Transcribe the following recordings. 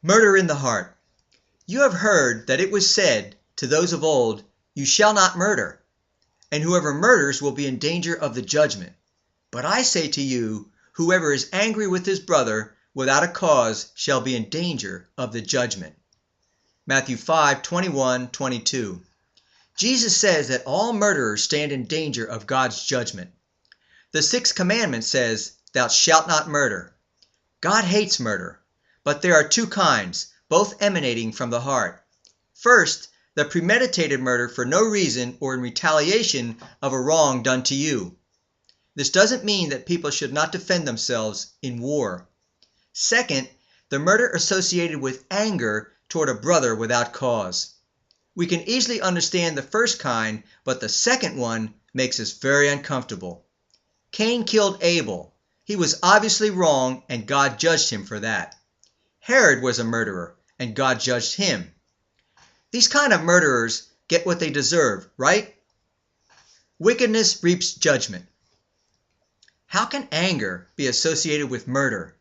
Murder in the heart. You have heard that it was said to those of old, "You shall not murder," and whoever murders will be in danger of the judgment. But I say to you, whoever is angry with his brother without a cause shall be in danger of the judgment. Matthew 5:21-22. Jesus says that all murderers stand in danger of God's judgment. The sixth commandment says, "Thou shalt not murder." God hates murder, but there are two kinds, both emanating from the heart. First, the premeditated murder for no reason or in retaliation of a wrong done to you. This doesn't mean that people should not defend themselves in war. Second, the murder associated with anger toward a brother without cause. We can easily understand the first kind, but the second one makes us very uncomfortable. Cain killed Abel. He was obviously wrong, and God judged him for that. Herod was a murderer, and God judged him. These kind of murderers get what they deserve, right? Wickedness reaps judgment. How can anger be associated with murder?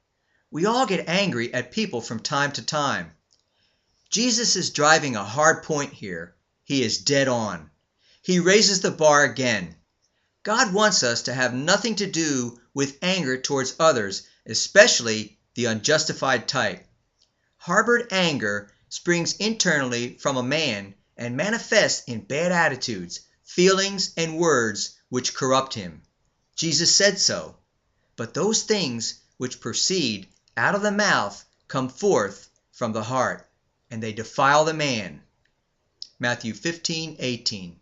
We all get angry at people from time to time. Jesus is driving a hard point here. He is dead on. He raises the bar again. God wants us to have nothing to do with anger towards others, especially the unjustified type. Harbored anger springs internally from a man and manifests in bad attitudes, feelings, and words which corrupt him. Jesus said so. But those things which proceed out of the mouth come forth from the heart, and they defile the man. Matthew 15:18.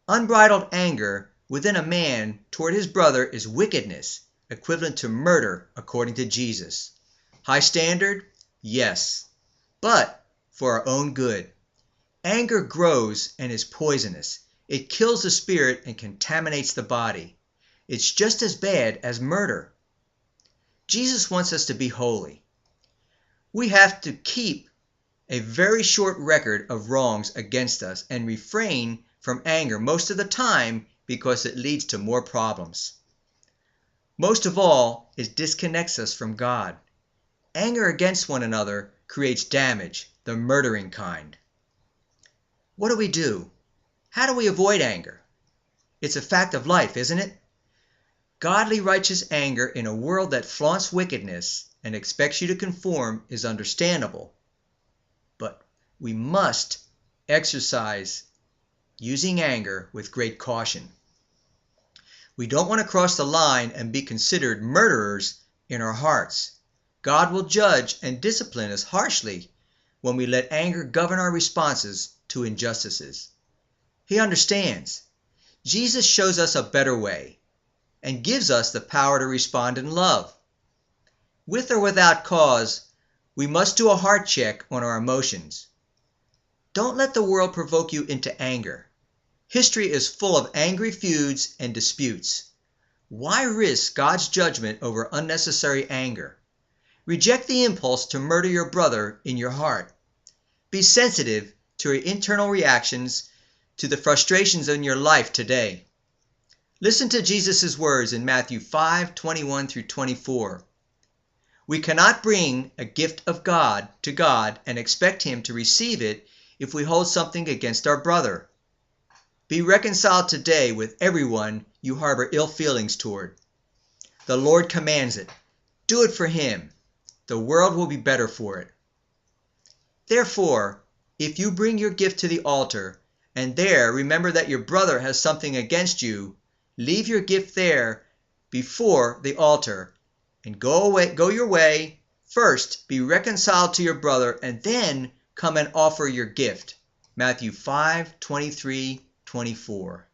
Unbridled anger within a man toward his brother is wickedness, equivalent to murder according to Jesus. High standard? Yes, but for our own good. Anger grows and is poisonous. It kills the spirit and contaminates the body. It's just as bad as murder. Jesus wants us to be holy. We have to keep a very short record of wrongs against us and refrain from anger most of the time because it leads to more problems. Most of all, it disconnects us from God. Anger against one another creates damage, the murdering kind. What do we do? How do we avoid anger? It's a fact of life, isn't it? Godly righteous anger in a world that flaunts wickedness and expects you to conform is understandable. But we must exercise using anger with great caution. We don't want to cross the line and be considered murderers in our hearts. God will judge and discipline us harshly when we let anger govern our responses to injustices. He understands. Jesus shows us a better way and gives us the power to respond in love. With or without cause, we must do a heart check on our emotions. Don't let the world provoke you into anger. History is full of angry feuds and disputes. Why risk God's judgment over unnecessary anger? Reject the impulse to murder your brother in your heart. Be sensitive to your internal reactions to the frustrations in your life today. Listen to Jesus' words in Matthew 5:21-24. We cannot bring a gift of God to God and expect Him to receive it if we hold something against our brother. Be reconciled today with everyone you harbor ill feelings toward. The Lord commands it. Do it for Him. The world will be better for it. Therefore, if you bring your gift to the altar and there remember that your brother has something against you, leave your gift there before the altar and go your way. First, be reconciled to your brother and then come and offer your gift. Matthew 5:23-24.